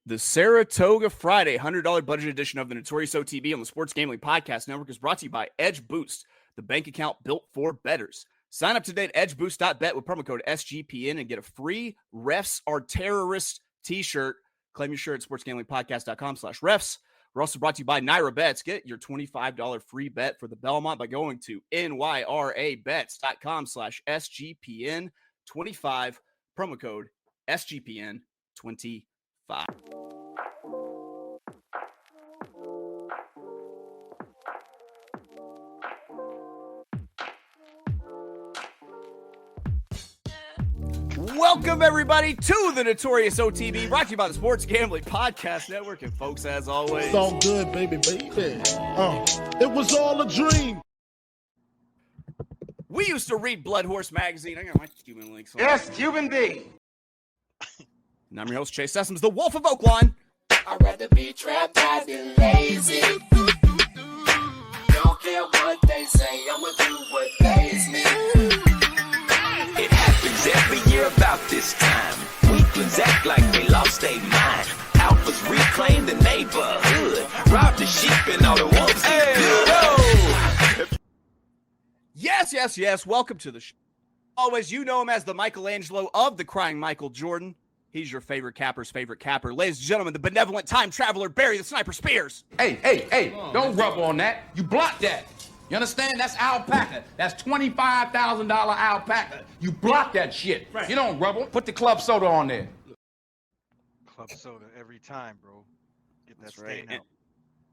The Saratoga Friday $100 budget edition of the Notorious OTB on the Sports Gambling Podcast Network is brought to you by Edge Boost, the bank account built for bettors. Sign up today at edgeboost.bet with promo code SGPN and get a free Refs Are Terrorists t-shirt. Claim your shirt at sportsgamblingpodcast.com/refs. We're also brought to you by Naira Bets. Get your $25 free bet for the Belmont by going to nyrabets.com/SGPN 25, promo code SGPN 25. Welcome, everybody, to the Notorious OTB, brought to you by the Sports Gambling Podcast Network. And, folks, as always, it's all good, baby. It was all a dream. We used to read Blood Horse Magazine. I got my Cuban links on. Yes, Cuban B. And I'm your host, Chase Sessoms, the Wolf of Oaklawn. I'd rather be trapped than lazy. Don't care what they say, I'ma do what pays me. It happens every year about this time. Weaklings act like they lost their mind. Alphas reclaim the neighborhood. Rob the sheep and all the wolves get good. Yes. Welcome to the show. Always, you know him as the Michelangelo of the Crying Michael Jordan. He's your favorite capper's favorite capper. Ladies and gentlemen, the benevolent time traveler, Barry the Sniper Spears. Hey, don't rub on that. You block that. You understand? That's alpaca. That's $25,000 alpaca. You block that shit. Right. You don't rub on. Put the club soda on there. Club soda every time, bro. Get that That's right. out.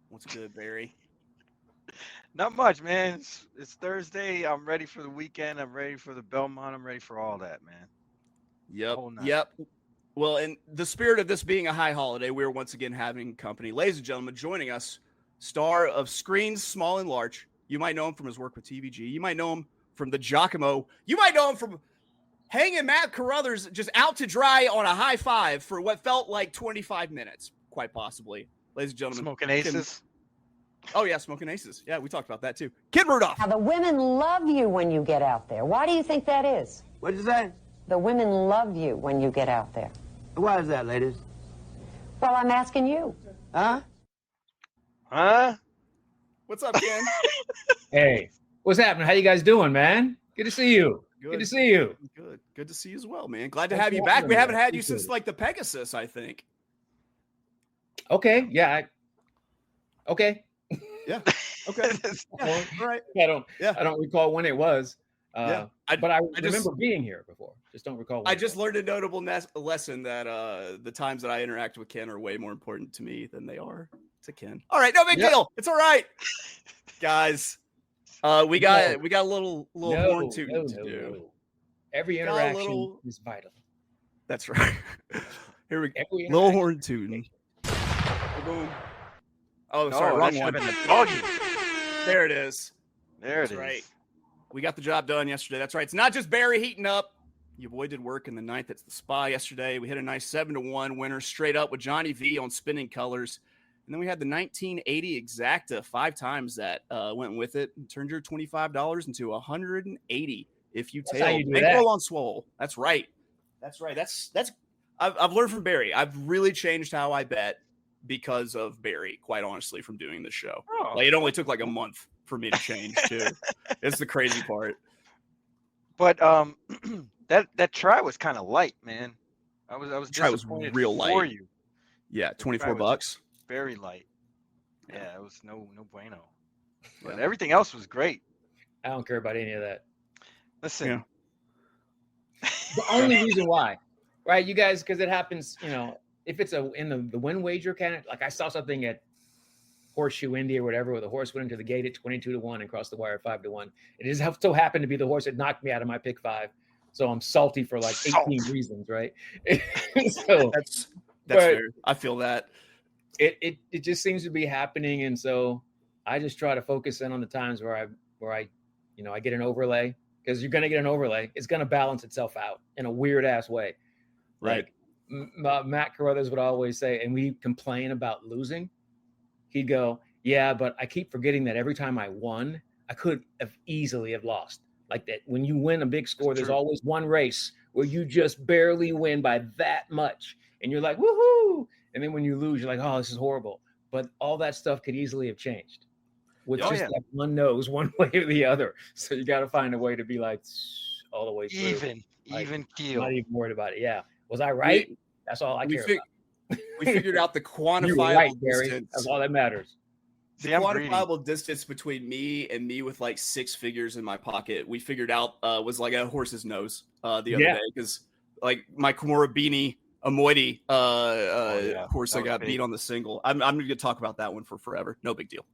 What's good, Barry? Not much, man. It's Thursday. I'm ready for the weekend. I'm ready for the Belmont. I'm ready for all that, man. Yep. Well, in the spirit of this being a high holiday, we're once again having company. Ladies and gentlemen, joining us, star of Screens Small and Large. You might know him from his work with TVG. You might know him from the Giacomo. You might know him from hanging Matt Carruthers just out to dry on a high five for what felt like 25 minutes, quite possibly. Ladies and gentlemen. Smoking Aces. Smoking Aces. Yeah, we talked about that too. Kid Rudulph. Now, the women love you when you get out there. Why do you think that is? What'd you say? The women love you when you get out there. Why is that, ladies? Well, I'm asking you. Huh? What's up, Ken? Hey, what's happening? How you guys doing, man? Good to see you. Good to see you. Good to see you as well, man. Glad to have you back. We haven't had you since like the Pegasus, I think. Okay. Yeah. Okay. Yeah. Okay. Yeah. All right. I don't recall when it was. But I remember being here before. Just don't recall. I just learned a notable lesson that the times that I interact with Ken are way more important to me than they are to Ken. All right, no big deal. It's all right, guys. We got a little horn tooting to do. No. Every interaction is vital. That's right. Here we go. Little horn tooting. Boom. Oh, sorry, wrong one. There it is. That's right. We got the job done yesterday. That's right. It's not just Barry heating up. Your boy did work in the ninth. That's the Spa yesterday. We hit a nice 7-1 winner straight up with Johnny V on spinning colors. And then we had the 1980 Exacta 5 times that went with it and turned your $25 into $180 if you tail. Bankroll on swole. That's right. I've learned from Barry. I've really changed how I bet because of Barry, quite honestly, from doing this show. Like, it only took like a month for me to change too. It's the crazy part. But that try was kind of light, man. I was try was real light for you. Yeah, $24. Very light. Yeah, it was no bueno. But everything else was great. I don't care about any of that. Listen. The only reason why, right? You guys, because it happens, if it's in the win wager kind of, like I saw something at Horseshoe Indy or whatever, where the horse went into the gate at 22-1 and crossed the wire 5-1. It just so happened to be the horse that knocked me out of my pick 5. So I'm salty for like 18 reasons, right? So that's fair. I feel that. It just seems to be happening, and so I just try to focus in on the times where I get an overlay, because you're going to get an overlay. It's going to balance itself out in a weird ass way. Right. Like Matt Carruthers would always say, and we complain about losing. He'd go, yeah, but I keep forgetting that every time I won, I could have easily have lost. Like that, when you win a big score, there's always one race where you just barely win by that much. and you're like, woohoo. And then when you lose, you're like, oh, this is horrible. But all that stuff could easily have changed with just that one nose, one way or the other. So you got to find a way to be like all the way through. Even keel. I'm not even worried about it. Yeah. Was I right? That's all I care about. We figured out the quantifiable distance. That's all that matters. The quantifiable distance between me and me with like 6 figures in my pocket, we figured out was like a horse's nose the other day, because like my Komorabini Amoidi horse I got beat on the single. I'm going to talk about that one for forever. No big deal.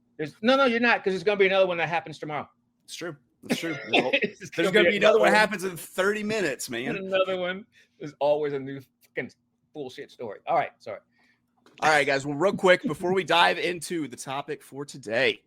No, you're not, because there's going to be another one that happens tomorrow. It's true. It's true. There's going to be another one that happens in 30 minutes, man. And another one. There's always a new fucking bullshit story. All right. Sorry. All right, guys. Well, real quick, before we dive into the topic for today,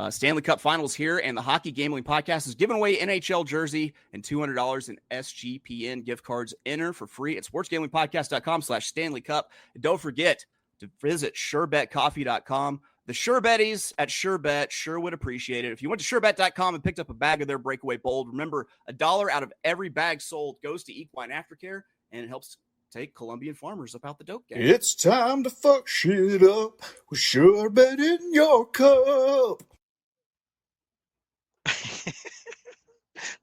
Stanley Cup Finals here, and the Hockey Gambling Podcast is giving away NHL jersey and $200 in SGPN gift cards. Enter for free at sportsgamblingpodcast.com/Stanley Cup. And don't forget to visit SureBetCoffee.com. The Sure Betties at SureBet sure would appreciate it. If you went to SureBet.com and picked up a bag of their Breakaway Bold, remember, $1 out of every bag sold goes to Equine Aftercare, and it helps take Colombian farmers up out the dope game. It's time to fuck shit up with Sure Bet in your cup.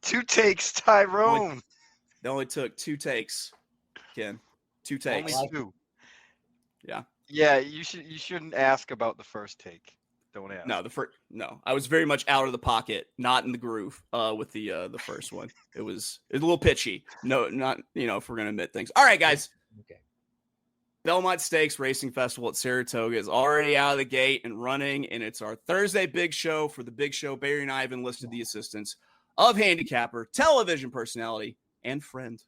2 takes, Tyrone. It only took 2 takes, Ken. 2 takes. Only 2. Yeah. Yeah, you shouldn't ask about the first take. Don't ask. No. I was very much out of the pocket, not in the groove with the first one. It was a little pitchy. No, not, if we're gonna admit things. All right, guys. Okay. Belmont Stakes Racing Festival at Saratoga is already out of the gate and running, and it's our Thursday big show. For the big show, Barry and I have enlisted the assistance of handicapper, television personality, and friend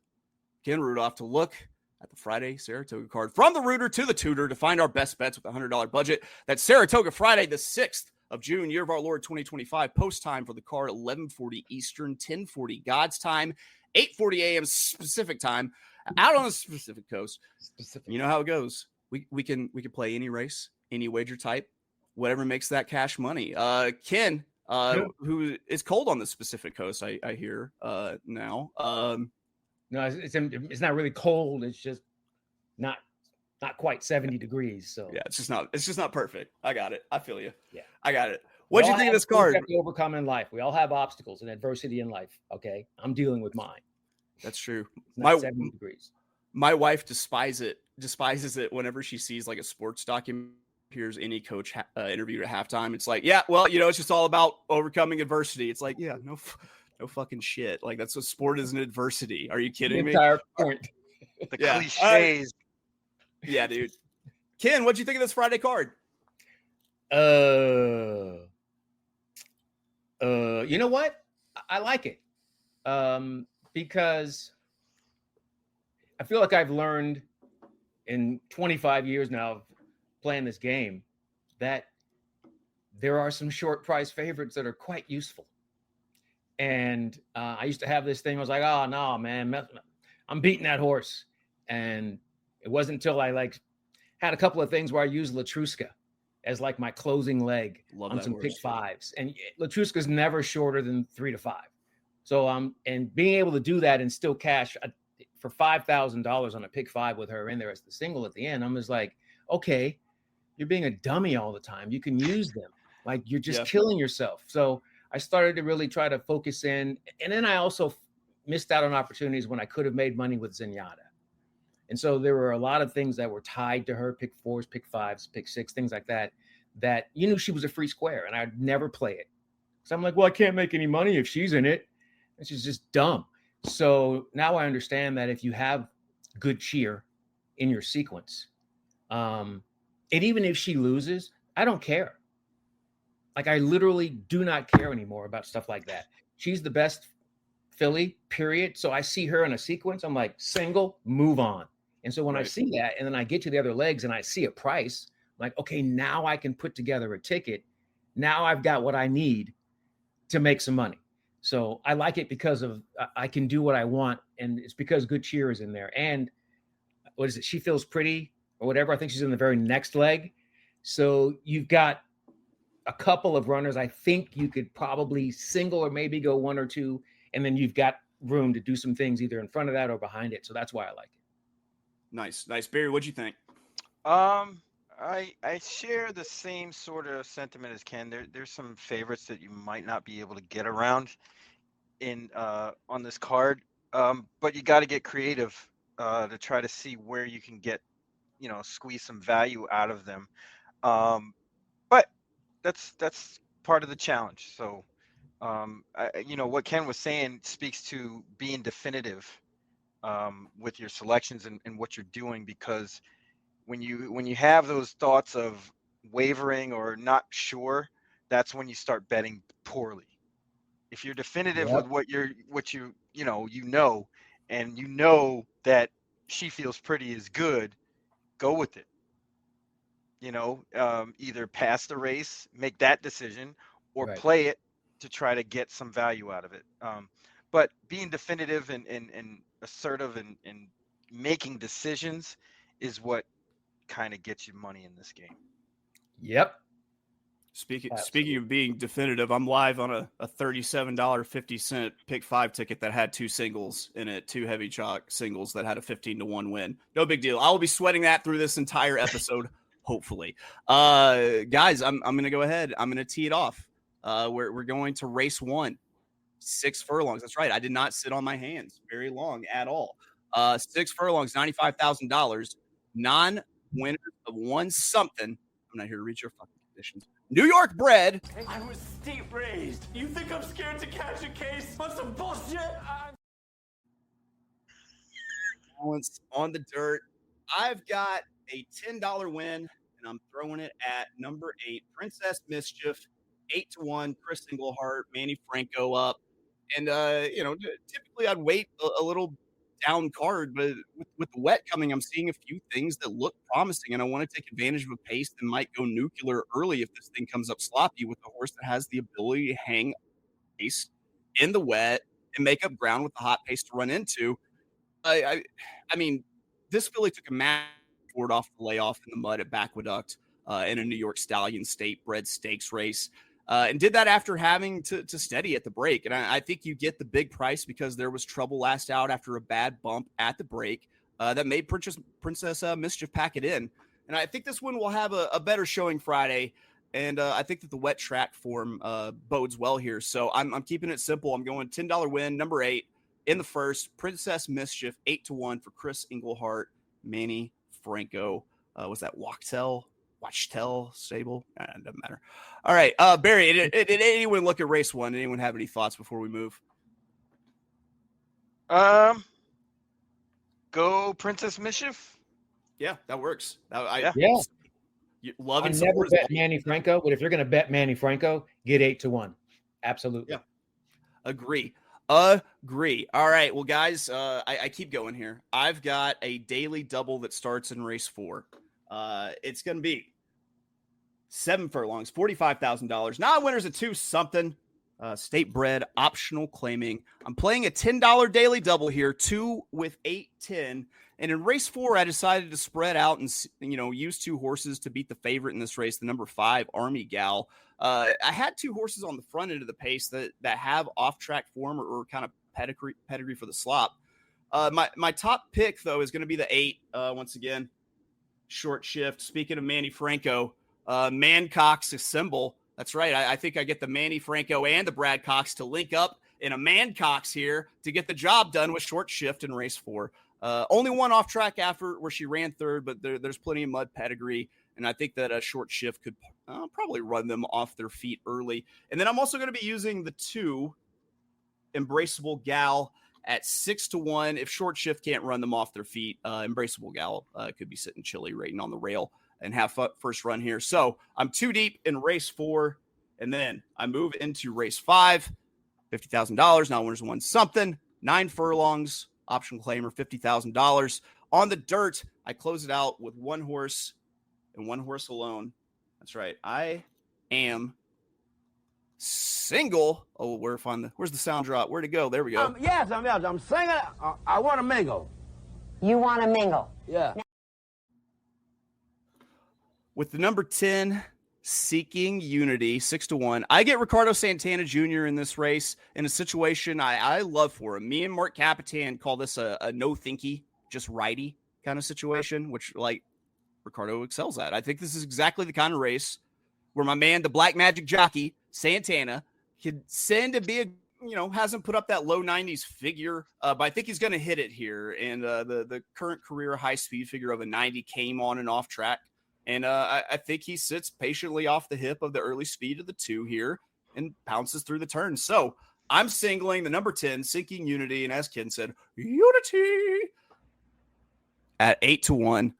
Ken Rudulph to look at the Friday Saratoga card from the rooter to the tutor to find our best bets with a $100 budget. That's Saratoga Friday, the 6th of June, year of our Lord 2025. Post time for the card, 11:40 Eastern, 10:40 God's time, 8:40 a.m. Specific time, out on the Pacific Coast. You know how it goes. We can play any race, any wager type, whatever makes that cash money. Ken, who is cold on the Pacific Coast, I hear now. No, it's not really cold. It's just not quite 70 degrees. So yeah, it's just not perfect. I got it. I feel you. Yeah, I got it. What do you think of this card? We have to overcome in life. We all have obstacles and adversity in life. Okay, I'm dealing with mine. That's true. It's not 70 degrees. My wife despises it whenever she sees like a sports document. Hears any coach interviewed at halftime. It's like, yeah, well, it's just all about overcoming adversity. It's like, yeah, no fucking shit. Like, that's what sport is, an adversity. Are you kidding me? Entire point. The cliches. Yeah, dude. Ken, what'd you think of this Friday card? You know what? I like it. Because I feel like I've learned in 25 years now of playing this game that there are some short price favorites that are quite useful. And I used to have this thing. I was like, oh, no, man, I'm beating that horse. And it wasn't until I had a couple of things where I used Latruska as like my closing leg on some pick fives. And Latruska's never shorter than 3 to 5. So and being able to do that and still cash for $5,000 on a pick 5 with her in there as the single at the end, I'm just like, okay, you're being a dummy all the time. You can use them. Like, you're just killing yourself. So I started to really try to focus in. And then I also missed out on opportunities when I could have made money with Zenyatta. And so there were a lot of things that were tied to her, pick 4s, pick 5s, pick 6, things like that you knew she was a free square, and I'd never play it. So I'm like, well, I can't make any money if she's in it. And she's just dumb. So now I understand that if you have good cheer in your sequence, and even if she loses, I don't care. Like, I literally do not care anymore about stuff like that. She's the best filly, period. So I see her in a sequence. I'm like, single, move on. And so when I see that, and then I get to the other legs and I see a price, I'm like, okay, now I can put together a ticket. Now I've got what I need to make some money. So I like it because of I can do what I want. And it's because good cheer is in there. And what is it? She Feels Pretty or whatever. I think she's in the very next leg. So you've got a couple of runners. I think you could probably single or maybe go 1 or 2. And then you've got room to do some things either in front of that or behind it. So that's why I like it. Nice. Barry, what'd you think? I share the same sort of sentiment as Ken. There's some favorites that you might not be able to get around in on this card, but you got to get creative to try to see where you can get, squeeze some value out of them. But that's part of the challenge. So, what Ken was saying speaks to being definitive with your selections and what you're doing, because when you have those thoughts of wavering or not sure, that's when you start betting poorly. If you're definitive with what you and you know that She Feels Pretty is good, go with it. Either pass the race, make that decision, or play it to try to get some value out of it. But being definitive and assertive and making decisions is what kind of gets you money in this game. Yep. Speaking of being definitive, I'm live on a $37.50 pick 5 ticket that had 2 singles in it, 2 heavy chalk singles that had a 15-1 win. No big deal. I will be sweating that through this entire episode, hopefully. Guys, I'm going to go ahead. I'm going to tee it off. We're going to race 1, 6 furlongs. That's right. I did not sit on my hands very long at all. 6 furlongs, $95,000. Non-winners of one something. I'm not here to reach your fucking conditions. New York bred. I was steep raised. You think I'm scared to catch a case on some bullshit? On the dirt. I've got a $10 win, and I'm throwing it at number 8, Princess Mischief, 8-1, Chris Englehart, Manny Franco up. And, typically I'd wait a little down card, but with the wet coming, I'm seeing a few things that look promising, and I want to take advantage of a pace that might go nuclear early if this thing comes up sloppy with a horse that has the ability to hang pace in the wet and make up ground with the hot pace to run into. I mean, this filly took a massive forward off the layoff in the mud at Backwaduct in a New York Stallion State bred stakes race. And did that after having to steady at the break. And I think you get the big price because there was trouble last out after a bad bump at the break that made Princess Mischief pack it in. And I think this one will have a better showing Friday. And I think that the wet track form bodes well here. So I'm keeping it simple. I'm going $10 win, number 8 in the first. Princess Mischief, 8-1 for Chris Englehart, Manny Franco. Was that Watchtel stable? It doesn't matter. All right. Barry, did anyone look at race 1? Did anyone have any thoughts before we move? Go Princess Mischief. Yeah, that works. Yeah. Love I and never support bet Manny Franco, but if you're going to bet Manny Franco, get 8-1. Absolutely. Yeah. Agree. All right. Well, guys, I keep going here. I've got a daily double that starts in race 4. It's going to be 7 furlongs, $45,000. Non-winners at 2 something. State bred, optional claiming. I'm playing a $10 daily double here, 2 with 8-10. And in race 4, I decided to spread out and, use 2 horses to beat the favorite in this race, the number 5 Army Gal. I had 2 horses on the front end of the pace that have off-track form or kind of pedigree for the slop. My top pick, though, is going to be the 8, once again. Short shift. Speaking of Manny Franco, Mancox symbol. That's right. I think I get the Manny Franco and the Brad Cox to link up in a Mancox here to get the job done with short shift in race 4. Only one off track effort where she ran third, but there's plenty of mud pedigree. And I think that a short shift could probably run them off their feet early. And then I'm also going to be using the 2 Embraceable Gal at 6-1. If short shift can't run them off their feet, Embraceable Gal could be sitting chilly rating on the rail and have first run here. So I'm 2 deep in race 4, and then I move into race 5, $50,000. Now winners won something, 9 furlongs, optional claimer, $50,000. On the dirt, I close it out with 1 horse and 1 horse alone. That's right. I am single. Oh, where's the sound drop? Where'd it go? There we go. Yes, I'm singing. I want to mingle. You want to mingle? Yeah. With the number 10, Seeking Unity, 6-1. I get Ricardo Santana Jr. in this race in a situation I love for him. Me and Mark Capitan call this a no thinky, just righty kind of situation, which like Ricardo excels at. I think this is exactly the kind of race where my man, the Black Magic jockey, Santana, can send to be hasn't put up that low 90s figure, but I think he's going to hit it here. And the current career high speed figure of a 90 came on and off track. And I think he sits patiently off the hip of the early speed of the 2 here and pounces through the turn. So I'm singling the number 10, Sinking Unity. And as Ken said, Unity at 8-1.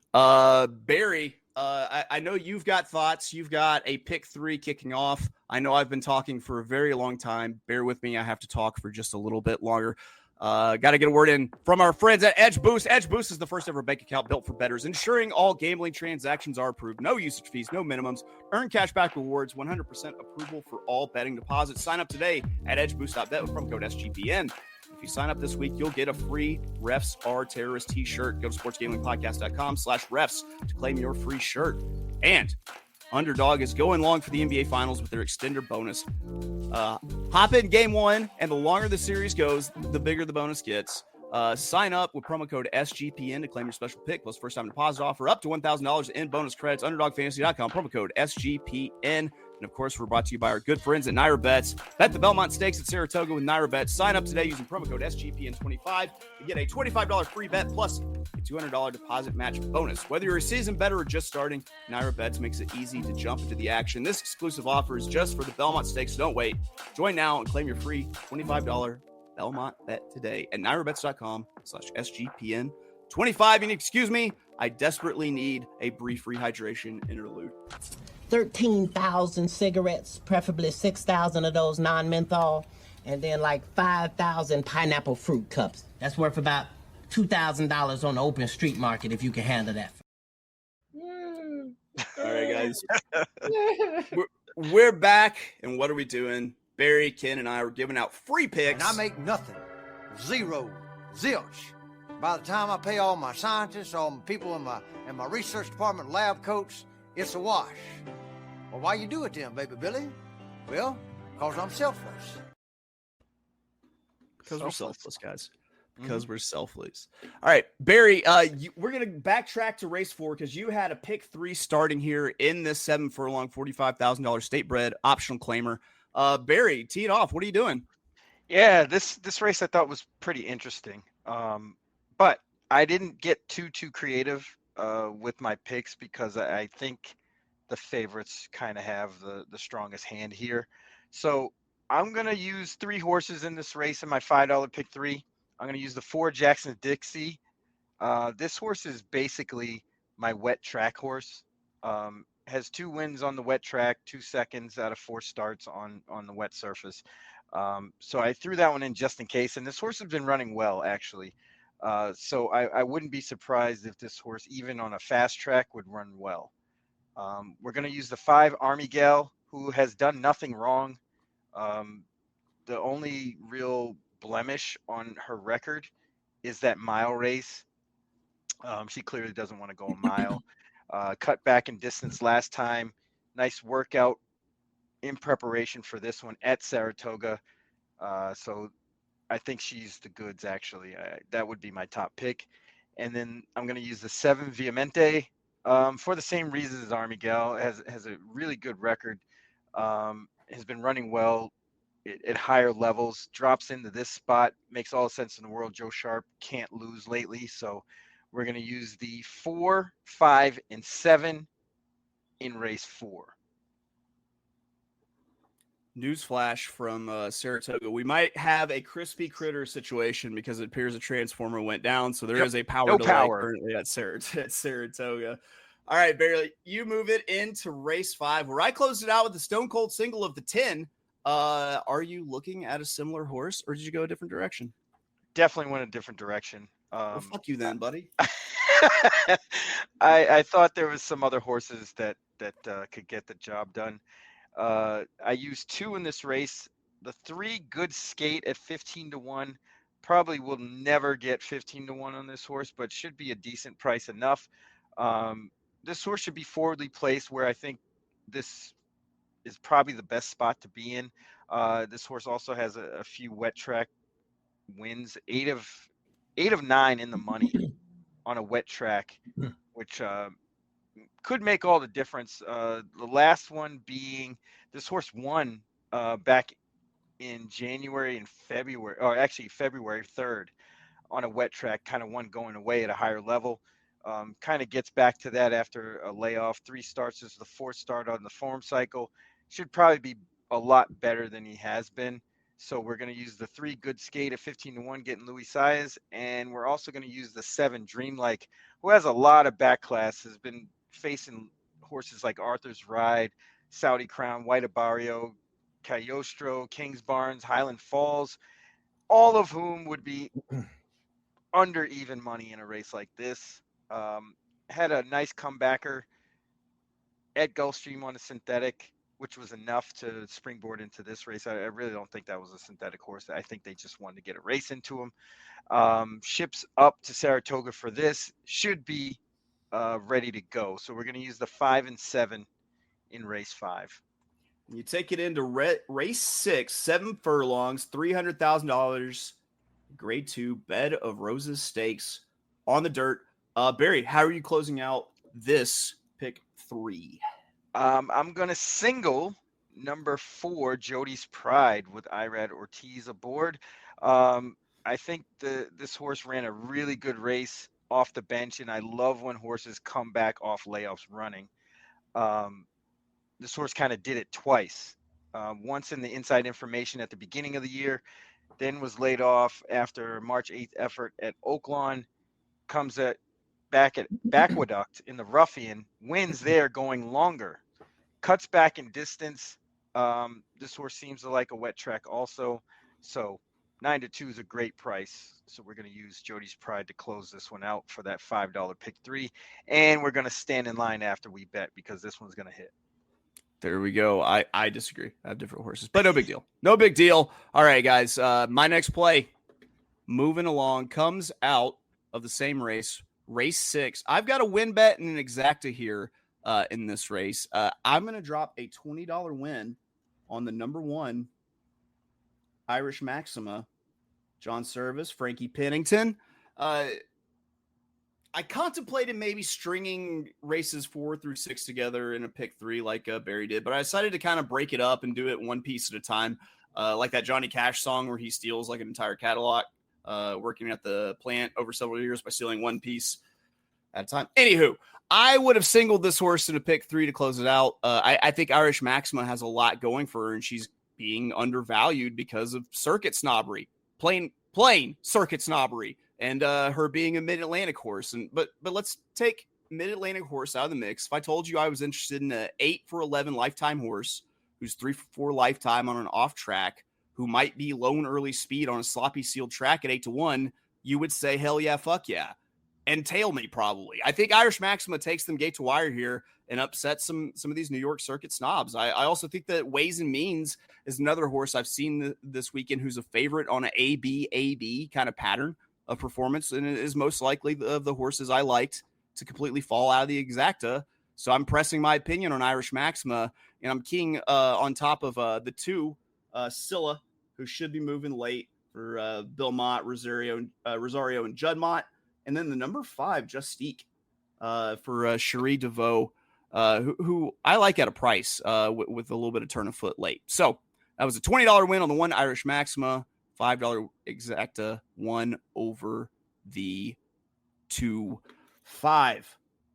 Barry, I know you've got thoughts. You've got a pick 3 kicking off. I know I've been talking for a very long time. Bear with me. I have to talk for just a little bit longer. Got to get a word in from our friends at Edge Boost. Edge Boost is the first ever bank account built for bettors, ensuring all gambling transactions are approved. No usage fees, no minimums. Earn cashback rewards, 100% approval for all betting deposits. Sign up today at edgeboost.bet with promo code SGPN. If you sign up this week, you'll get a free Refs Are Terrorists t-shirt. Go to sportsgamblingpodcast.com/refs to claim your free shirt. And Underdog is going long for the NBA Finals with their extender bonus. Hop in game 1, and the longer the series goes, the bigger the bonus gets. Sign up with promo code SGPN to claim your special pick plus first-time deposit offer up to $1,000 in bonus credits. UnderdogFantasy.com, promo code SGPN. And, of course, we're brought to you by our good friends at Naira Bets. Bet the Belmont Stakes at Saratoga with Naira Bets. Sign up today using promo code SGPN25 to get a $25 free bet plus a $200 deposit match bonus. Whether you're a seasoned bettor or just starting, Naira Bets makes it easy to jump into the action. This exclusive offer is just for the Belmont Stakes. So don't wait. Join now and claim your free $25 Belmont bet today at NairaBets.com/SGPN25. And excuse me, I desperately need a brief rehydration interlude. 13,000 cigarettes, preferably 6,000 of those non-menthol, and then like 5,000 pineapple fruit cups. That's worth about $2,000 on the open street market if you can handle that. All right, guys. We're back, and what are we doing? Barry, Ken, and I are giving out free picks. And I make nothing. Zero. Zilch. By the time I pay all my scientists, all my people in my research department, lab coats, it's a wash. Well, why you do it then, baby Billy? Well, because I'm selfless. Because we're selfless, guys. Because we're selfless. All right, Barry, we're going to backtrack to race 4 because you had a pick 3 starting here in this 7 furlong, $45,000 state bred optional claimer. Barry, tee it off. What are you doing? Yeah, this race I thought was pretty interesting. But I didn't get too creative with my picks because I think the favorites kind of have the strongest hand here. So I'm going to use 3 horses in this race in my $5 pick 3. I'm going to use the 4 Jackson Dixie. This horse is basically my wet track horse. Has 2 wins on the wet track, 2 seconds out of 4 starts on the wet surface. So I threw that one in just in case. And this horse has been running well, actually. So I wouldn't be surprised if this horse, even on a fast track, would run well. We're going to use the 5 Army Gal, who has done nothing wrong. The only real blemish on her record is that mile race. She clearly doesn't want to go a mile. Cut back in distance last time. Nice workout in preparation for this one at Saratoga. So I think she's the goods, actually. That would be my top pick. And then I'm going to use the 7 Viamente for the same reasons as Army Gal. Has a really good record. Has been running well at higher levels. Drops into this spot. Makes all the sense in the world. Joe Sharp can't lose lately. So we're going to use the 4, 5, and 7 in race 4. Newsflash from Saratoga. We might have a crispy critter situation because it appears a transformer went down. So there is a power delay currently at Saratoga. All right, Barry, you move it into race 5 where I closed it out with the Stone Cold single of the 10. Are you looking at a similar horse or did you go a different direction? Definitely went a different direction. Well, fuck you then, buddy. I thought there was some other horses that could get the job done. I used 2 in this race. The 3 Good Skate at 15-1. Probably will never get 15-1 on this horse, but should be a decent price enough. This horse should be forwardly placed where I think this is probably the best spot to be in. This horse also has a few wet track wins, 8 of 9 in the money on a wet track, which could make all the difference. The last one being this horse won back in January and February, or actually February 3rd on a wet track, kind of one going away at a higher level. Kind of gets back to that after a layoff. 3 starts. This is the 4th start on the form cycle. Should probably be a lot better than he has been. So we're going to use the 3 Good Skate at 15-1, getting Luis Saez. And we're also going to use the 7 Dreamlike, who has a lot of back class, has been facing horses like Arthur's Ride, Saudi Crown, White Barrio, Cagliostro, Kings Barnes, Highland Falls, all of whom would be under even money in a race like this. Had a nice comebacker at Gulfstream on a synthetic, which was enough to springboard into this race. I really don't think that was a synthetic horse. I think they just wanted to get a race into him. Ships up to Saratoga for this, should be ready to go. So we're going to use the 5 and 7 in race 5. You take it into race 6, 7 furlongs, $300,000, grade 2, Bed of Roses Stakes on the dirt. Barry, how are you closing out this pick 3? I'm going to single number 4, Jody's Pride, with Irad Ortiz aboard. I think this horse ran a really good race off the bench, and I love when horses come back off layoffs running. This horse kind of did it twice. Once in the inside information at the beginning of the year, then was laid off after March 8th effort at Oaklawn, comes back at Aqueduct in the Ruffian, wins there going longer, cuts back in distance. This horse seems to like a wet track also. So 9-2 is a great price. So we're going to use Jody's Pride to close this one out for that $5 pick 3. And we're going to stand in line after we bet, because this one's going to hit. There we go. I disagree. I have different horses, but no big deal. No big deal. All right, guys. My next play, moving along, comes out of the same race, race 6. I've got a win bet and an exacta here in this race. I'm going to drop a $20 win on the number 1 Irish Maxima, John Service, Frankie Pennington. I contemplated maybe stringing races 4 through 6 together in a pick 3 like Barry did, but I decided to kind of break it up and do it one piece at a time, like that Johnny Cash song where he steals like an entire catalog, working at the plant over several years by stealing one piece at a time. Anywho, I would have singled this horse in a pick 3 to close it out. I think Irish Maxima has a lot going for her, and she's being undervalued because of circuit snobbery, plain circuit snobbery. And her being a Mid-Atlantic horse. But let's take Mid-Atlantic horse out of the mix. If I told you I was interested in an 8-for-11 lifetime horse who's 3-for-4 lifetime on an off track, who might be low and early speed on a sloppy sealed track at 8-1, you would say, hell yeah, fuck yeah. And tail me probably. I think Irish Maxima takes them gate to wire here and upsets some of these New York circuit snobs. I also think that Ways and Means is another horse I've seen this weekend who's a favorite on an AB kind of pattern of performance, and it is most likely of the horses I liked to completely fall out of the exacta. So I'm pressing my opinion on Irish Maxima, and I'm keying on top of the 2 Scylla, who should be moving late for Bill Mott, Rosario, and Juddmont, and then the number 5 Justique for Cherie DeVoe, who I like at a price with a little bit of turn of foot late. So that was a $20 win on the 1 Irish Maxima. $5 exacta, 1 over the 2-5. All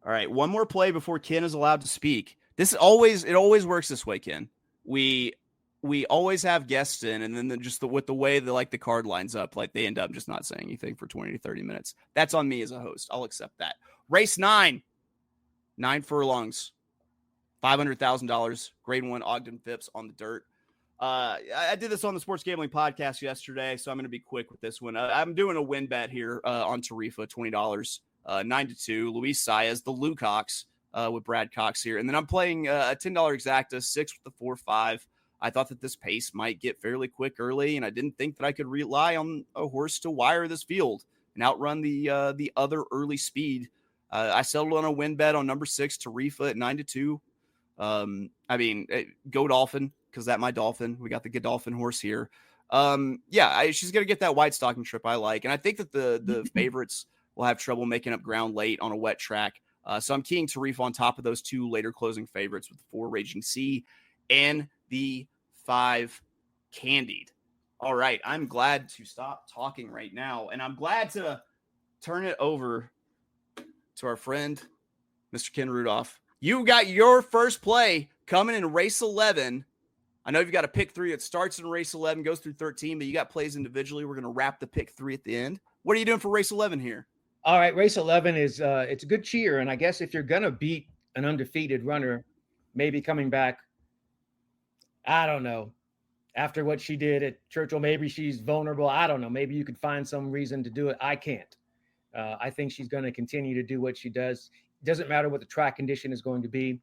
right, one more play before Ken is allowed to speak. It always works this way, Ken. We always have guests in, and then with the way the card lines up, like they end up just not saying anything for 20 to 30 minutes. That's on me as a host. I'll accept that. Race 9 furlongs, $500,000, grade 1 Ogden Phipps on the dirt. I did this on the Sports Gambling Podcast yesterday, so I'm going to be quick with this one. I'm doing a win bet here on Tarifa, $20, 9-2. Luis Saez, the Lucox with Brad Cox here. And then I'm playing a $10 exacta, 6 with the 4-5. I thought that this pace might get fairly quick early, and I didn't think that I could rely on a horse to wire this field and outrun the other early speed. I settled on a win bet on number 6, Tarifa, at 9-2. Go Dolphin, because that my Dolphin. We got the Godolphin horse here. She's going to get that white stocking trip I like. And I think that the favorites will have trouble making up ground late on a wet track. So I'm keying Tarif on top of those 2 later closing favorites with the 4 Raging Sea and the 5 Candied. All right, I'm glad to stop talking right now, and I'm glad to turn it over to our friend, Mr. Ken Rudolph. You got your first play coming in race 11. I know you've got a pick 3. It starts in race 11, goes through 13, but you got plays individually. We're going to wrap the pick 3 at the end. What are you doing for race 11 here? All right, race 11 is it's a good cheer, and I guess if you're going to beat an undefeated runner, maybe coming back, I don't know, after what she did at Churchill, maybe she's vulnerable. I don't know. Maybe you could find some reason to do it. I can't. I think she's going to continue to do what she does. It doesn't matter what the track condition is going to be.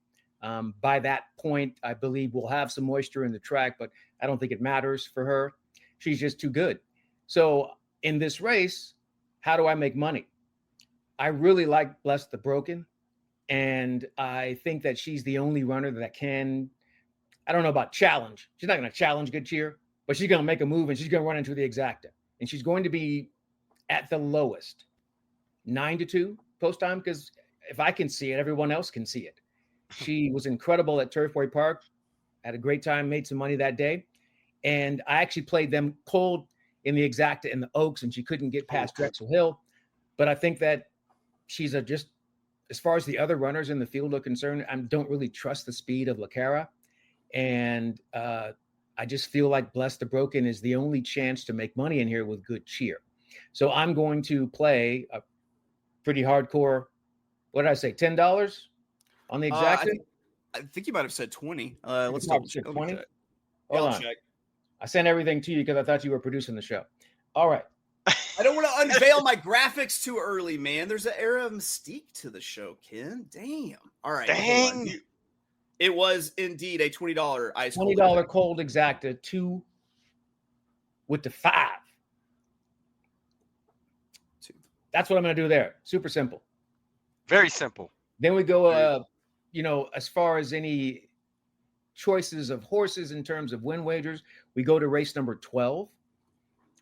By that point, I believe we'll have some moisture in the track, but I don't think it matters for her. She's just too good. So in this race, how do I make money? I really like Bless the Broken, and I think that she's the only runner that can, I don't know about challenge. She's not going to challenge Good Cheer, but she's going to make a move, and she's going to run into the exacta. And she's going to be at the lowest, 9-2 post time, because if I can see it, everyone else can see it. She was incredible at Turfway Park, had a great time, made some money that day. And I actually played them cold in the exacta in the Oaks, and she couldn't get past Drexel Hill. But I think that she's just, as far as the other runners in the field are concerned, I don't really trust the speed of LaCara. And I just feel like Bless the Broken is the only chance to make money in here with Good Cheer. So I'm going to play a pretty hardcore, what did I say, $10 on the exacta? I think you might have said 20. Let's double check. 20? Hold on. Check. I sent everything to you because I thought you were producing the show. All right. I don't want to unveil my graphics too early, man. There's an era of mystique to the show, Ken. Damn. All right. Dang. It was indeed a $20 ice $20 cold exacta, 2 with the 5. 2. That's what I'm going to do there. Super simple. Very simple. Then we go, as far as any choices of horses in terms of win wagers, we go to race number 12,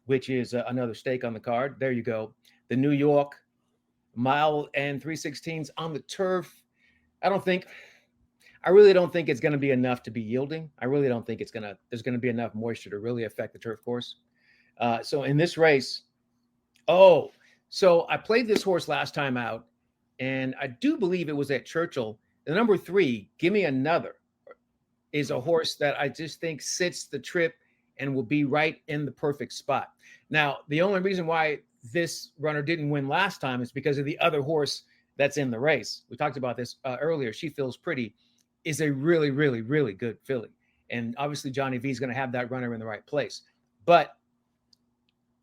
which is another stake on the card. There you go. The New York mile and 3/16 on the turf. I really don't think it's going to be enough to be yielding. I really don't think there's going to be enough moisture to really affect the turf course. So in this race, so I played this horse last time out, and I do believe it was at Churchill. The number 3, Give Me Another, is a horse that I just think sits the trip and will be right in the perfect spot. Now, the only reason why this runner didn't win last time is because of the other horse that's in the race. We talked about this earlier. She Feels Pretty is a really, really, really good filly. And obviously Johnny V is going to have that runner in the right place. But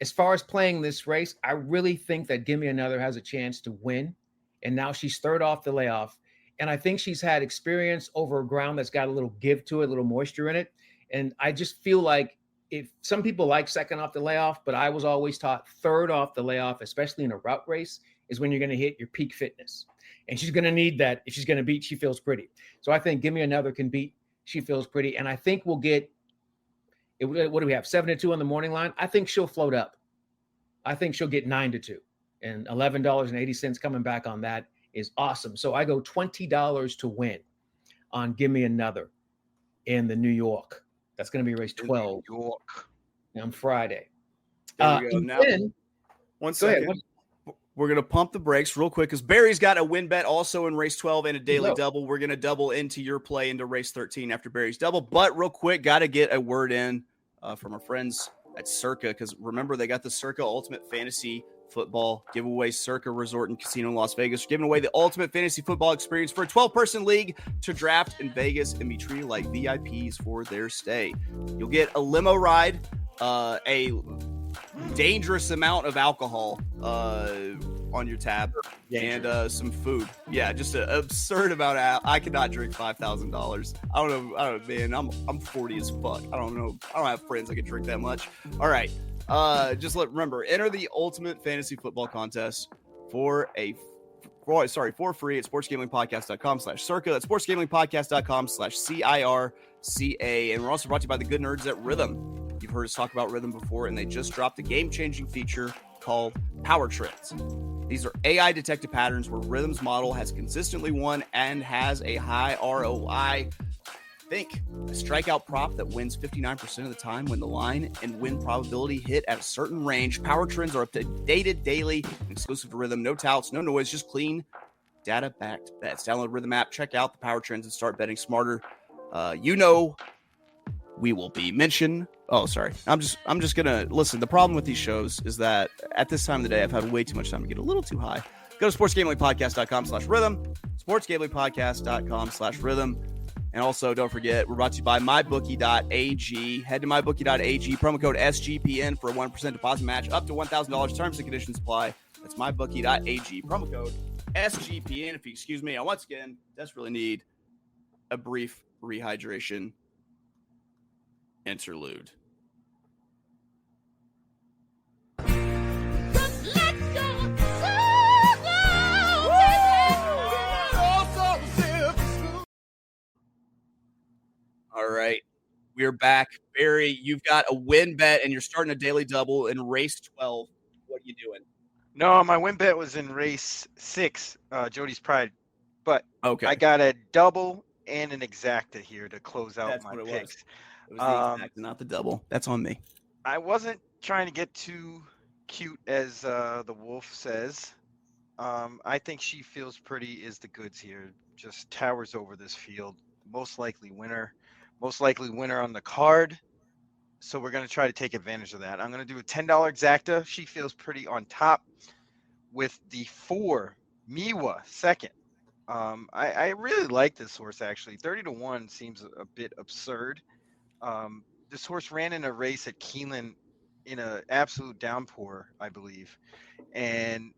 as far as playing this race, I really think that Give Me Another has a chance to win. And now she's third off the layoff. And I think she's had experience over ground that's got a little give to it, a little moisture in it. And I just feel like if some people like second off the layoff, but I was always taught third off the layoff, especially in a route race, is when you're going to hit your peak fitness. And she's going to need that if she's going to beat She Feels Pretty. So I think Give Me Another can beat She Feels Pretty. And I think we'll get, what do we have, 7-2 on the morning line? I think she'll float up. I think she'll get 9-2. And $11.80 coming back on that is awesome. So I go $20 to win on Give Me Another in the New York. That's going to be race 12 New York on Friday. There we go. Now, one second. We're going to pump the brakes real quick because Barry's got a win bet also in race 12 and a daily double. We're going to double into your play into race 13 after Barry's double. But real quick, got to get a word in from our friends at Circa, because remember, they got the Circa Ultimate Fantasy Football giveaway. Circa Resort and Casino in Las Vegas, giving away the ultimate fantasy football experience for a 12-person league to draft in Vegas and be treated like VIPs for their stay. You'll get a limo ride, a dangerous amount of alcohol on your tab, and some food. Yeah, just an absurd amount of I cannot drink $5,000. I don't know, man. I'm 40 as fuck. I don't have friends that can drink that much. All right. Remember, enter the ultimate fantasy football contest for free at sportsgamblingpodcast.com/circa. That's sportsgamblingpodcast.com/CIRCA. And we're also brought to you by the good nerds at Rhythm. You've heard us talk about Rhythm before, and they just dropped a game-changing feature called power trends. These are AI detected patterns where Rhythm's model has consistently won and has a high ROI. Think a strikeout prop that wins 59% of the time when the line and win probability hit at a certain range. Power trends are updated daily, exclusive to Rhythm. No touts, no noise, just clean data-backed bets. Download the Rhythm app, check out the power trends, and start betting smarter. We will be mentioned. Oh, sorry. I'm just gonna listen. The problem with these shows is that at this time of the day, I've had way too much time to get a little too high. Go to sportsgamblingpodcast.com/rhythm, sportsgamblingpodcast.com/rhythm. And also, don't forget, we're brought to you by mybookie.ag. Head to mybookie.ag, promo code SGPN for a 1% deposit match up to $1,000. Terms and conditions apply. That's mybookie.ag, promo code SGPN. If you excuse me, I once again desperately need a brief rehydration interlude. All right, we're back. Barry, you've got a win bet, and you're starting a daily double in race 12. What are you doing? No, my win bet was in race 6, Jody's Pride, but okay, I got a double and an exacta here to close out That's my what picks. It was the exacta, not the double. That's on me. I wasn't trying to get too cute, as the wolf says. I think She Feels Pretty is the goods here. Just towers over this field. Most likely winner on the card. So we're going to try to take advantage of that. I'm going to do a $10 exacta. She Feels Pretty on top with the 4 Miwa second. I really like this horse, actually. 30-1 seems a bit absurd. This horse ran in a race at Keeneland in an absolute downpour, I believe, and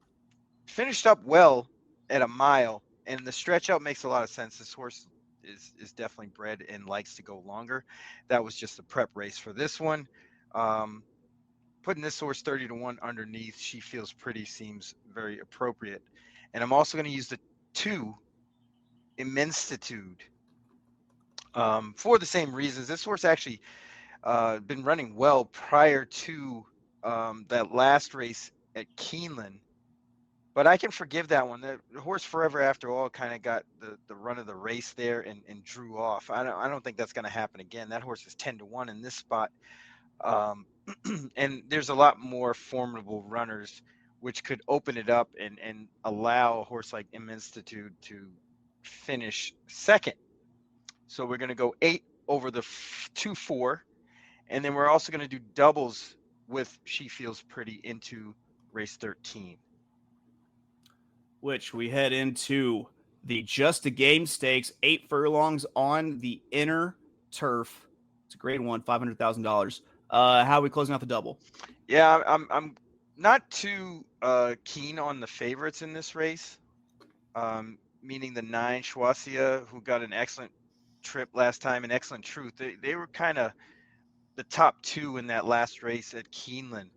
finished up well at a mile. And the stretch out makes a lot of sense. This horse is definitely bred and likes to go longer. That was just a prep race for this one. Putting this horse 30-1 underneath She Feels Pretty seems very appropriate. And I'm also going to use the 2 Immenstitude for the same reasons. This horse actually been running well prior to that last race at Keeneland. But I can forgive that one. The horse Forever After All kind of got the run of the race there and drew off. I don't think that's going to happen again. That horse is 10-1 in this spot. And there's a lot more formidable runners, which could open it up and allow a horse like Immenstitude to finish second. So we're going to go 8 over the 2-4. And then we're also going to do doubles with She Feels Pretty into race 13. Which we head into the Just a Game Stakes, 8 furlongs on the inner turf. It's a grade 1, $500,000. How are we closing out the double? Yeah, I'm not too keen on the favorites in this race, meaning the 9 Schwazia, who got an excellent trip last time, and Excellent Truth. They were kind of the top 2 in that last race at Keeneland.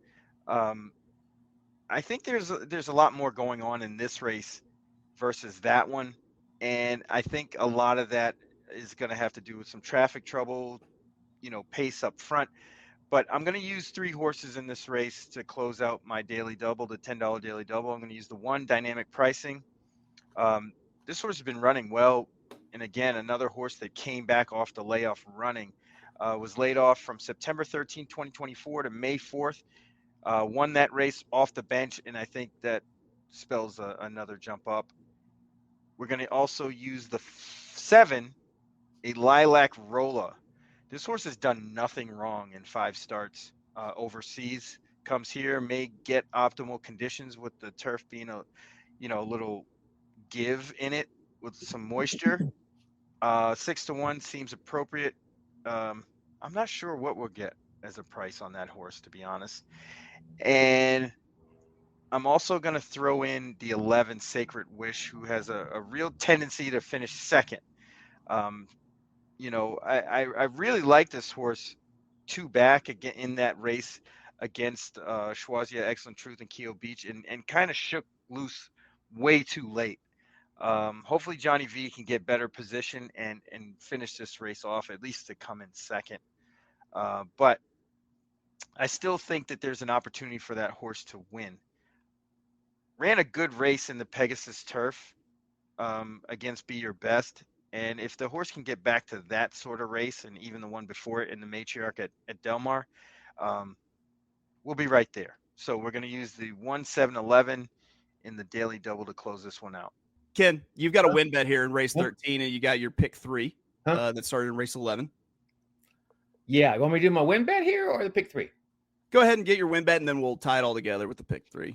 I think there's a lot more going on in this race versus that one, and I think a lot of that is going to have to do with some traffic trouble, pace up front. But I'm going to use 3 horses in this race to close out my daily double, the $10 daily double. I'm going to use the 1 Dynamic Pricing. This horse has been running well, and again, another horse that came back off the layoff running. Was laid off from September 13, 2024 to May 4th. Won that race off the bench, and I think that spells another jump up. We're going to also use the 7, a Lilac Rolla. This horse has done nothing wrong in 5 starts overseas. Comes here, may get optimal conditions with the turf being a little give in it with some moisture. 6-1 seems appropriate. I'm not sure what we'll get as a price on that horse, to be honest. And I'm also going to throw in the 11 Sacred Wish, who has a real tendency to finish second. I really like this horse 2 back again in that race against Schwazia, Excellent Truth, and Keo Beach, and kind of shook loose way too late. Hopefully Johnny V can get better position and finish this race off, at least to come in second. But I still think that there's an opportunity for that horse to win. ran a good race in the Pegasus Turf against Be Your Best. And if the horse can get back to that sort of race, and even the one before it in the Matriarch at Del Mar, we'll be right there. So we're going to use the 1-7-11 in the daily double to close this one out. Ken, you've got a win bet here in race 13, and you got your pick 3 that started in race 11. Yeah, you want me to do my win bet here or the pick 3? Go ahead and get your win bet, and then we'll tie it all together with the pick 3.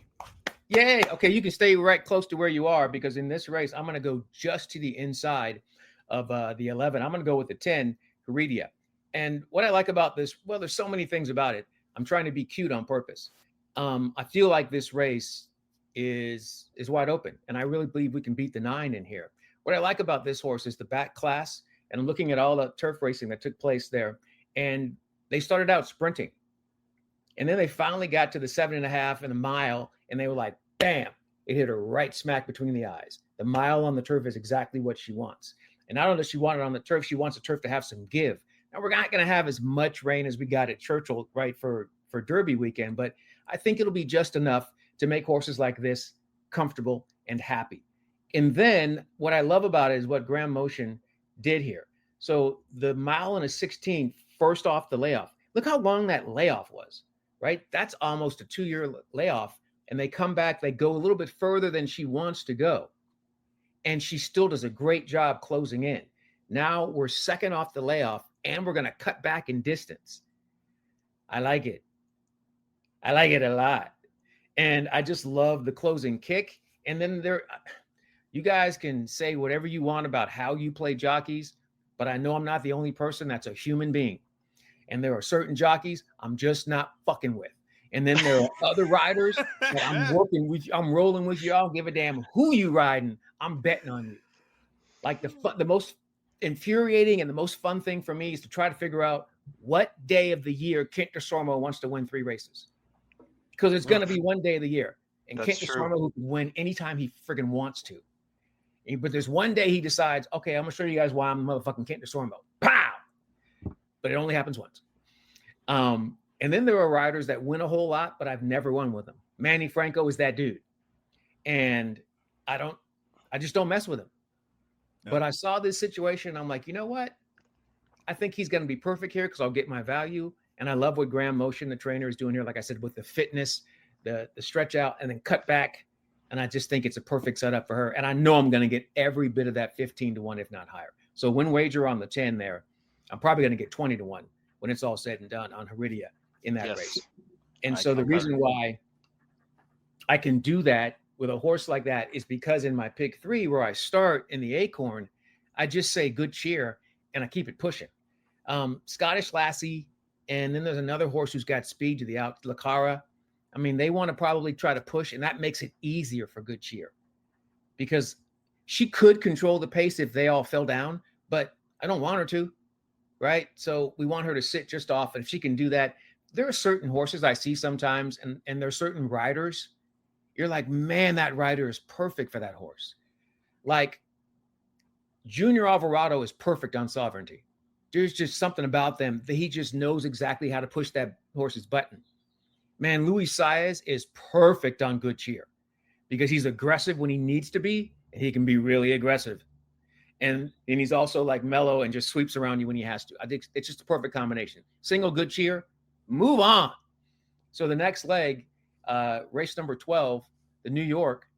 Yay. Okay, you can stay right close to where you are, because in this race, I'm going to go just to the inside of the 11. I'm going to go with the 10, Heredia. And what I like about this, well, there's so many things about it. I'm trying to be cute on purpose. I feel like this race is wide open, and I really believe we can beat the 9 in here. What I like about this horse is the back class, and I'm looking at all the turf racing that took place there, and they started out sprinting. And then they finally got to the 7.5 and a mile, and they were like, bam, it hit her right smack between the eyes. The mile on the turf is exactly what she wants. And not only does she want it on the turf, she wants the turf to have some give. Now, we're not going to have as much rain as we got at Churchill, right, for Derby weekend, but I think it'll be just enough to make horses like this comfortable and happy. And then what I love about it is what Graham Motion did here. So the 1.16 first off the layoff. Look how long that layoff was, right? That's almost a 2-year layoff. And they come back, they go a little bit further than she wants to go. And she still does a great job closing in. Now we're second off the layoff, and we're going to cut back in distance. I like it. I like it a lot. And I just love the closing kick. And then you guys can say whatever you want about how you play jockeys, but I know I'm not the only person that's a human being. And there are certain jockeys I'm just not fucking with. And then there are other riders that I'm working with. I'm rolling with you. I don't give a damn who you riding. I'm betting on you. Like the most infuriating and the most fun thing for me is to try to figure out what day of the year Kent DeSormo wants to win 3 races. Because it's going to be one day of the year. And Kent DeSormo can win anytime he friggin' wants to. But there's one day he decides, okay, I'm going to show you guys why I'm motherfucking Kent DeSormo. Pow! But it only happens once. And then there are riders that win a whole lot, but I've never won with them. Manny Franco is that dude. And I just don't mess with him. No. But I saw this situation. I'm like, you know what? I think he's going to be perfect here because I'll get my value. And I love what Graham Motion, the trainer, is doing here. Like I said, with the fitness, the stretch out, and then cut back. And I just think it's a perfect setup for her. And I know I'm going to get every bit of that 15-1, if not higher. So win wager on the 10 there. I'm probably going to get 20-1 when it's all said and done on Heredia in that race. And so the reason why I can do that with a horse like that is because in my pick 3, where I start in the Acorn, I just say good cheer and I keep it pushing. Scottish Lassie, and then there's another horse who's got speed to the out, Lacara. I mean, they want to probably try to push, and that makes it easier for good cheer because she could control the pace if they all fell down, but I don't want her to, right? So we want her to sit just off, and if she can do that, there are certain horses I see sometimes, and there are certain riders. You're like, man, that rider is perfect for that horse. Like Junior Alvarado is perfect on Sovereignty. There's just something about them that he just knows exactly how to push that horse's button. Man, Luis Saez is perfect on good cheer because he's aggressive when he needs to be, and he can be really aggressive. And he's also like mellow and just sweeps around you when he has to. I think it's just a perfect combination. Single good cheer, move on. So the next leg, race number 12, the New York,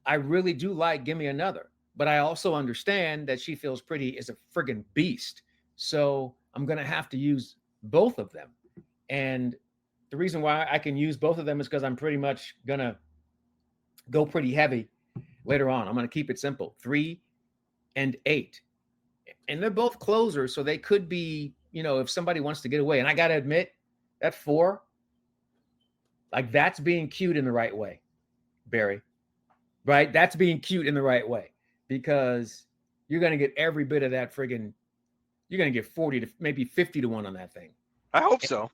I really do like Gimme Another, but I also understand that She Feels Pretty is a friggin' beast. So I'm going to have to use both of them. And the reason why I can use both of them is because I'm pretty much going to go pretty heavy later on. I'm going to keep it simple, 3 and 8. And they're both closers, so they could be, if somebody wants to get away. And I got to admit, that 4, like that's being cute in the right way, Barry, right? That's being cute in the right way because you're going to get every bit of that friggin', you're going to get 40 to maybe 50-1 on that thing. I hope so.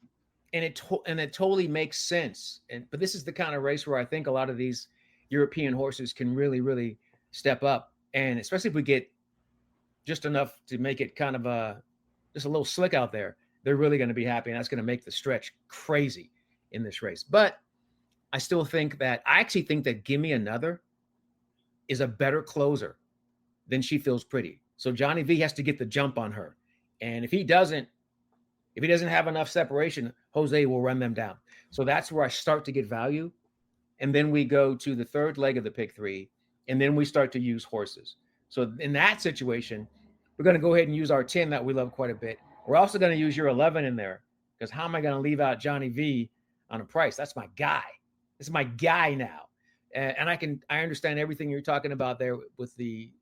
And it totally makes sense. But this is the kind of race where I think a lot of these European horses can really, really step up. And especially if we get just enough to make it kind of just a little slick out there, they're really going to be happy. And that's going to make the stretch crazy in this race. But I actually think that Gimme Another is a better closer than She Feels Pretty. So Johnny V has to get the jump on her. And if he doesn't have enough separation, Jose will run them down. So that's where I start to get value. And then we go to the third leg of the pick 3, and then we start to use horses. So in that situation, we're going to go ahead and use our 10 that we love quite a bit. We're also going to use your 11 in there, because how am I going to leave out Johnny V on a price? That's my guy. This is my guy now. And I understand everything you're talking about there with the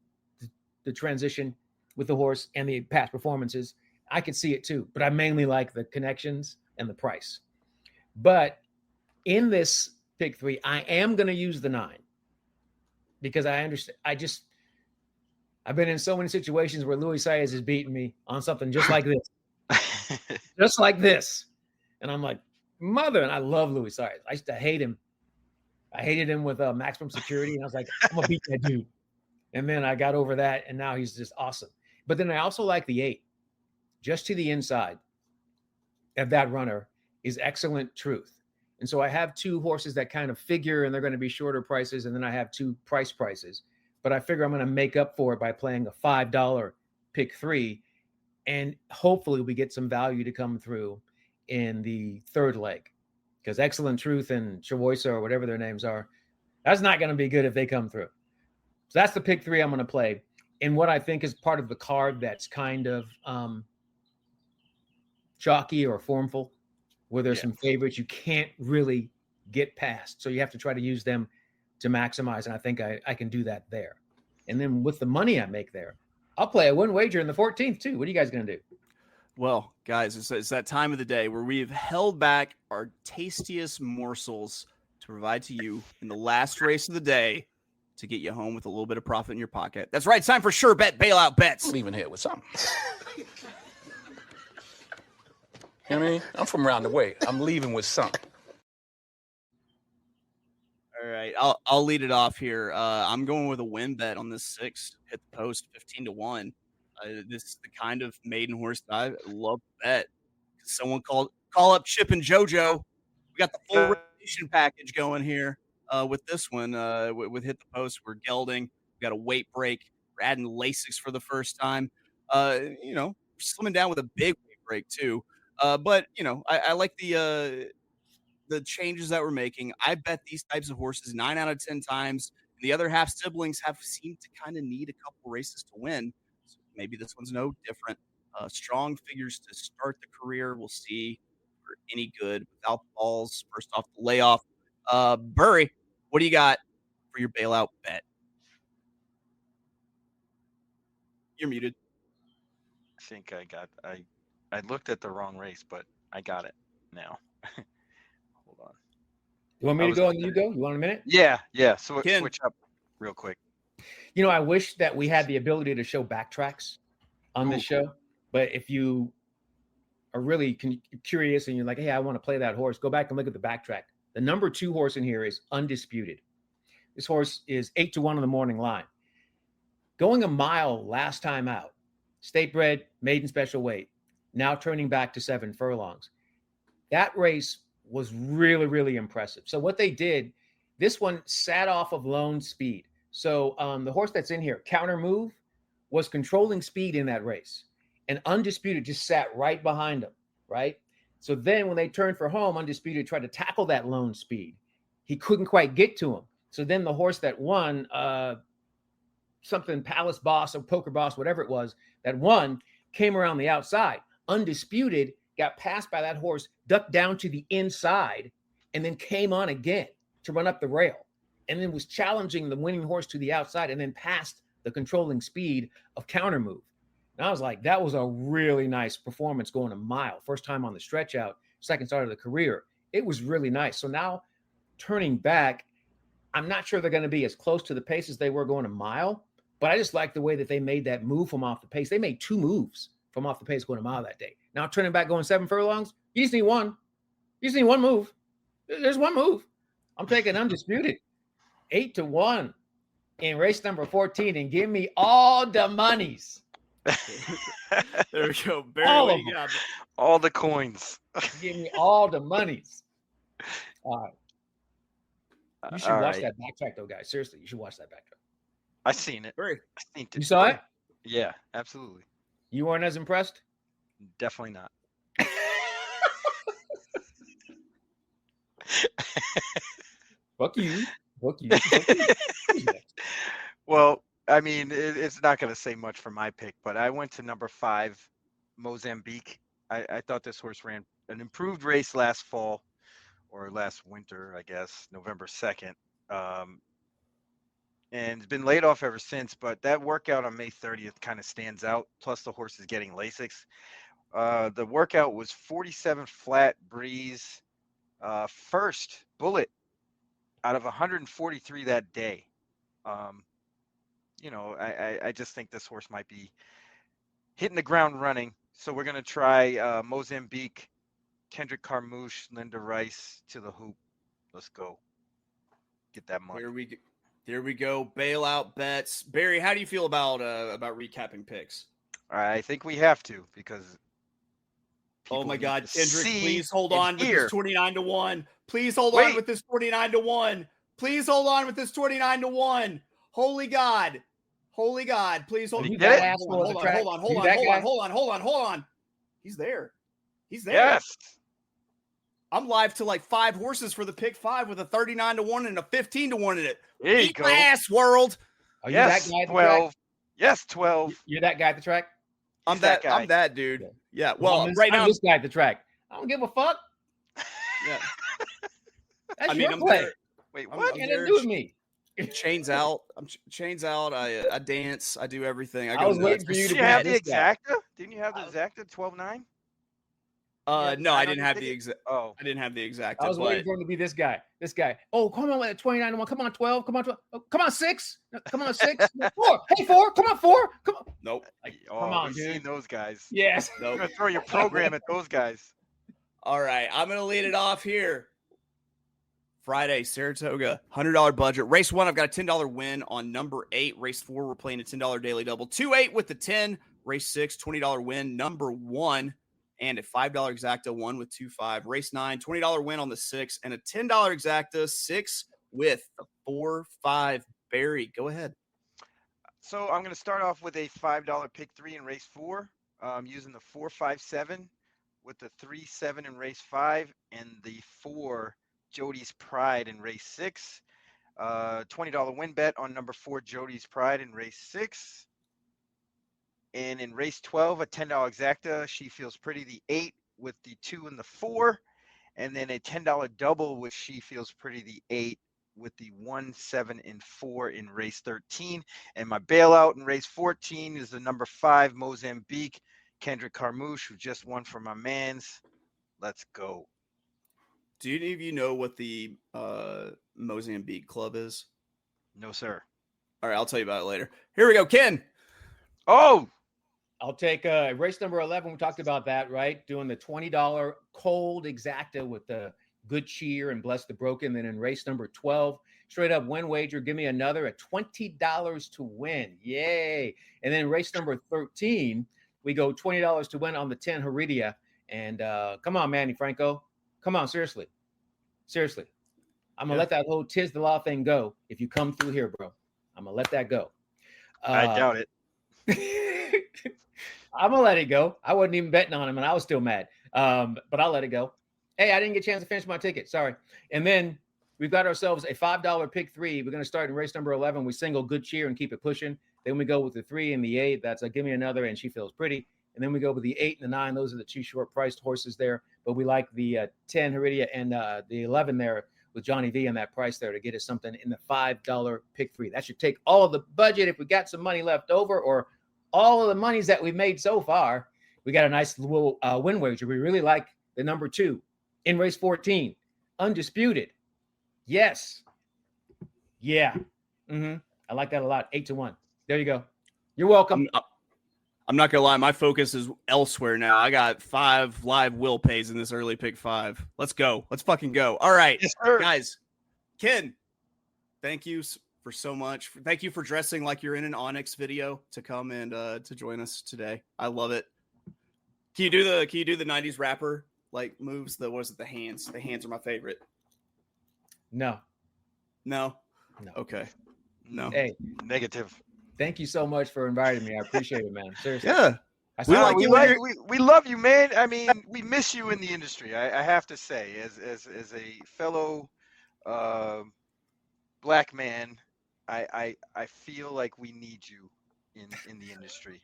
transition with the horse and the past performances. I can see it too, but I mainly like the connections and the price. But in this pick 3, I am going to use the 9 because I understand. I've been in so many situations where Luis Saez has beaten me on something just like this, just like this. And I'm like, mother, and I love Luis Saez. I used to hate him. I hated him with maximum security. And I was like, I'm going to beat that dude. And then I got over that. And now he's just awesome. But then I also like the 8, just to the inside of that runner is Excellent Truth. And so I have 2 horses that kind of figure, and they're going to be shorter prices. And then I have 2 prices. But I figure I'm going to make up for it by playing a $5 pick 3. And hopefully we get some value to come through in the third leg. Because Excellent Truth and Chavoisa or whatever their names are, that's not going to be good if they come through. So that's the pick 3 I'm going to play. And what I think is part of the card that's kind of chalky or formful, where there's some favorites you can't really get past. So you have to try to use them to maximize. And I think I can do that there. And then with the money I make there, I'll play a win wager in the 14th too. What are you guys going to do? Well, guys, it's that time of the day where we've held back our tastiest morsels to provide to you in the last race of the day to get you home with a little bit of profit in your pocket. That's right. It's time for Sure Bet Bailout Bets. I'm leaving here with something. You know what I mean? I'm from around the way. I'm leaving with something. All right, I'll lead it off here. I'm going with a win bet on this 6. Hit the post 15-1. This is the kind of maiden horse that I love to bet. Someone call up Chip and JoJo. We got the full rotation package going here with this one. With Hit the Post, we're gelding. We got a weight break. We're adding Lasix for the first time. We're slimming down with a big weight break too. But I like the changes that we're making. I bet these types of horses 9 out of 10 times. The other half siblings have seemed to kind of need a couple races to win. So maybe this one's no different. Strong figures to start the career. We'll see if we're any good without the balls. First off, the layoff. Burry, what do you got for your bailout bet? You're muted. I think I looked at the wrong race, but I got it now. Hold on. You want me to go and you go? You want a minute? Yeah. So switch up real quick. I wish that we had the ability to show backtracks on this show. But if you are really curious and you're like, hey, I want to play that horse, go back and look at the backtrack. The number 2 horse in here is Undisputed. This horse is 8-1 on the morning line. Going a mile last time out, state bred, maiden special weight, now turning back to 7 furlongs. That race was really, really impressive. So what they did, this one sat off of lone speed. So the horse that's in here, Counter Move, was controlling speed in that race. And Undisputed just sat right behind him, right? So then when they turned for home, Undisputed tried to tackle that lone speed. He couldn't quite get to him. So then the horse that won, something Palace Boss or Poker Boss, whatever it was, that won, came around the outside. Undisputed got passed by that horse, ducked down to the inside, and then came on again to run up the rail. And then was challenging the winning horse to the outside and then passed the controlling speed of Counter Move. And I was like, that was a really nice performance going a mile. First time on the stretch out, second start of the career. It was really nice. So now turning back, I'm not sure they're going to be as close to the pace as they were going a mile, but I just like the way that they made that move from off the pace. They made 2 moves from off the pace going a mile that day. Now turning back going 7 furlongs, you just need one. You just need one move. There's one move. I'm taking Undisputed. 8-1 in race number 14 and give me all the monies. There we go. Barely got all the coins. Give me all the monies. All right. You should watch that backtrack, though, guys. Seriously, you should watch that backtrack. I seen it. Very. I seen it. You saw it? Yeah, absolutely. You weren't as impressed? Definitely not. Fuck you. Fuck you. Fuck you. Well, I mean, it's not going to say much for my pick, but I went to number 5, Mozambique. I thought this horse ran an improved race last fall, or last winter, I guess, November 2nd. And it's been laid off ever since, but that workout on May 30th kind of stands out. Plus the horse is getting Lasix. The workout was 47 flat breeze, first bullet out of 143 that day. I just think this horse might be hitting the ground running. So we're going to try Mozambique, Kendrick Carmouche, Linda Rice to the hoop. Let's go. Get that money. There we go. Bailout bets. Barry, how do you feel about recapping picks? I think we have to, because oh my God, Kendrick, please hold and on with hear. this 29-1. Please hold on with this 49-1. Please hold on with this 29-1. Holy God. Holy God. Please hold on. Hold on. He's there. He's there. Yes. I'm live to like 5 horses for the pick 5 with a 39-1 and a 15-1 in it. There you Eat go. my ass, world. Are you that guy at the track? Yes, 12. You're that guy at the track? I'm that dude. Yeah. Well, Well, I'm right now this guy at the track. I don't give a fuck. Yeah. That's your play. Wait, What what? can it do with me? Chains out. I'm chains out. I dance. I do everything. I was waiting for you to Did you have the this guy. exacta? Didn't you have the exacta 12-9? No, I didn't have the exact. Oh, I didn't have the exact. I was waiting for him to be this guy. This guy. Oh, come on, with that 29-1. Come on, 12. Come on, 12. Oh, come on, 6. Come on, 6. 4. Hey, 4. Come on, 4. Come on. Nope. Come on, we've dude. seen those guys. Yes. You're gonna throw your program at those guys. All right, I'm gonna lead it off here. Friday, Saratoga, $100 budget. Race 1, I've got a $10 win on number 8. Race 4, we're playing a $10 daily double. 2-8 with the 10. Race 6, $20 win, number 1. And a $5 exacta, 1 with 2-5. Race 9, $20 win on the 6. And a $10 exacta, 6 with the 4-5. Barry, go ahead. So I'm going to start off with a $5 pick 3 in race 4, using the 4-5-7 with the 3-7 in race 5 and the 4 Jody's Pride in race 6. $20 win bet on number 4 Jody's Pride in race 6. And in race 12, a $10 exacta, She Feels Pretty, the 8 with the 2 and the 4. And then a $10 double with She Feels Pretty, the 8 with the 1, 7, and 4 in race 13. And my bailout in race 14 is the number 5 Mozambique, Kendrick Carmouche, who just won for my mans. Let's go. Do any of you know what the Mozambique club is? No, sir. All right, I'll tell you about it later. Here we go, Ken. Oh, I'll take race number 11. We talked about that, right? Doing the $20 cold exacta with the good cheer and bless the broken. Then in race number 12, straight up win wager, give me another at $20 to win. Yay. And then race number 13, we go $20 to win on the 10 Heredia. And come on, Manny Franco. Come on, seriously. Seriously. I'm going to let that whole tis the law thing go if you come through here, bro. I'm going to let that go. I doubt it. I'm going to let it go. I wasn't even betting on him, and I was still mad. But I'll let it go. Hey, I didn't get a chance to finish my ticket. Sorry. And then we've got ourselves a $5 pick 3. We're going to start in race number 11. We single good cheer and keep it pushing. Then we go with the 3 and the 8. That's a give me another, and She Feels Pretty. And then we go with the 8 and the 9. Those are the 2 short-priced horses there. But we like the 10 Heredia and the 11 there with Johnny V and that price there to get us something in the $5 pick 3. That should take all of the budget if we got some money left over, or all of the monies that we've made so far. We got a nice little win wager. We really like the number 2 in race 14. Undisputed. Yes. Yeah. I like that a lot. 8-1. There you go. You're welcome. I'm not gonna lie, my focus is elsewhere now. I got 5 live will pays in this early pick 5. Let's go. Let's fucking go. All right, yes, guys. Ken, thank you for so much. Thank you for dressing like you're in an Onyx video to come and to join us today. I love it. Can you do the 90s rapper like moves? The hands? The hands are my favorite. No. No. No. Okay. No. Hey, Negative. thank you so much for inviting me. I appreciate it, man. Seriously. Yeah. I We saw like you. you. We love you, man. I mean, we miss you in the industry. I have to say, as a fellow black man, I feel like we need you in the industry.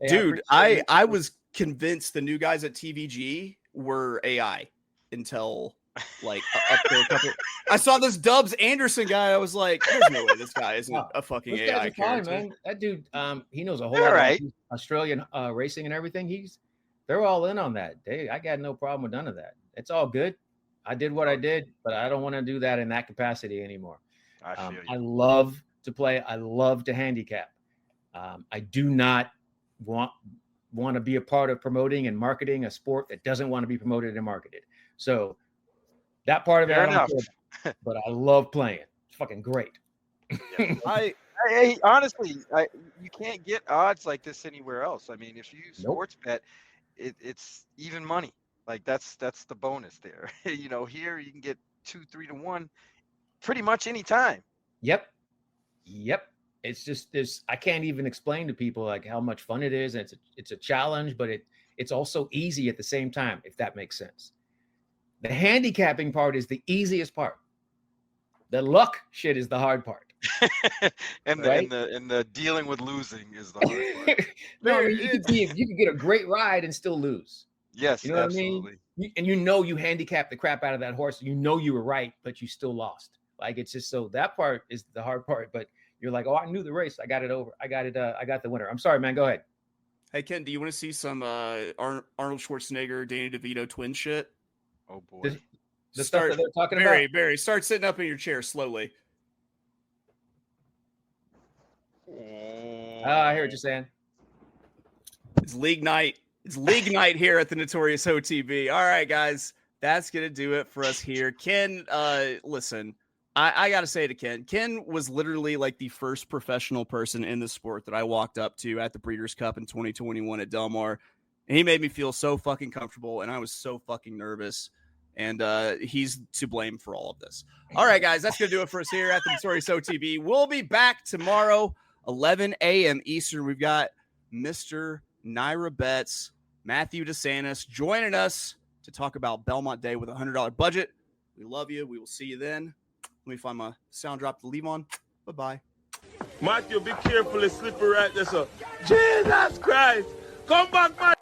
Hey, Dude, appreciate it. I was convinced the new guys at TVG were AI until like up there a couple. I saw this Dubs Anderson guy. I was like, there's no way this guy isn't a fucking Those guys AI are fine, character. man. That dude, he knows a whole All lot right. about Australian racing and everything. They're all in on that. I got no problem with none of that. It's all good. I did what I did, but I don't want to do that in that capacity anymore. I feel you. I love to play. I love to handicap. I do not want to be a part of promoting and marketing a sport that doesn't want to be promoted and marketed. So that part of it, Fair I don't enough. care about, but I love playing. It's fucking great. I honestly, you can't get odds like this anywhere else. I mean, if you sports bet, it's even money. Like that's the bonus there. You know, here you can get 2-3 to 1 pretty much any time. Yep. It's just this. I can't even explain to people like how much fun it is, and it's a challenge, but it's also easy at the same time, if that makes sense. The handicapping part is the easiest part. The luck shit is the hard part. and the dealing with losing is the hard part. No, I mean, you can get a great ride and still lose. Yes, you know absolutely. what I mean? You handicapped the crap out of that horse. You know you were right, but you still lost. Like it's just so that part is the hard part. But you're like, oh, I knew the race. I got it over. I got it. I got the winner. I'm sorry, man. Go ahead. Hey Ken, do you want to see some Arnold Schwarzenegger, Danny DeVito twin shit? Oh boy. The stuff that they're talking about. Barry, start sitting up in your chair slowly. I hear what you're saying. It's league night. It's league night here at the Notorious OTB. All right, guys, that's gonna do it for us here. Ken, listen, I gotta say to Ken, Ken was literally like the first professional person in the sport that I walked up to at the Breeders' Cup in 2021 at Del Mar, and he made me feel so fucking comfortable, and I was so fucking nervous. And he's to blame for all of this. All right, guys, that's going to do it for us here at the Notorious OTB. We'll be back tomorrow, 11 a.m. Eastern. We've got Mr. Naira Betts, Matthew DeSantis, joining us to talk about Belmont Day with a $100 budget. We love you. We will see you then. Let me find my sound drop to leave on. Bye-bye. Matthew, be careful. It's slippery right there, so. Jesus Christ. Come back, man.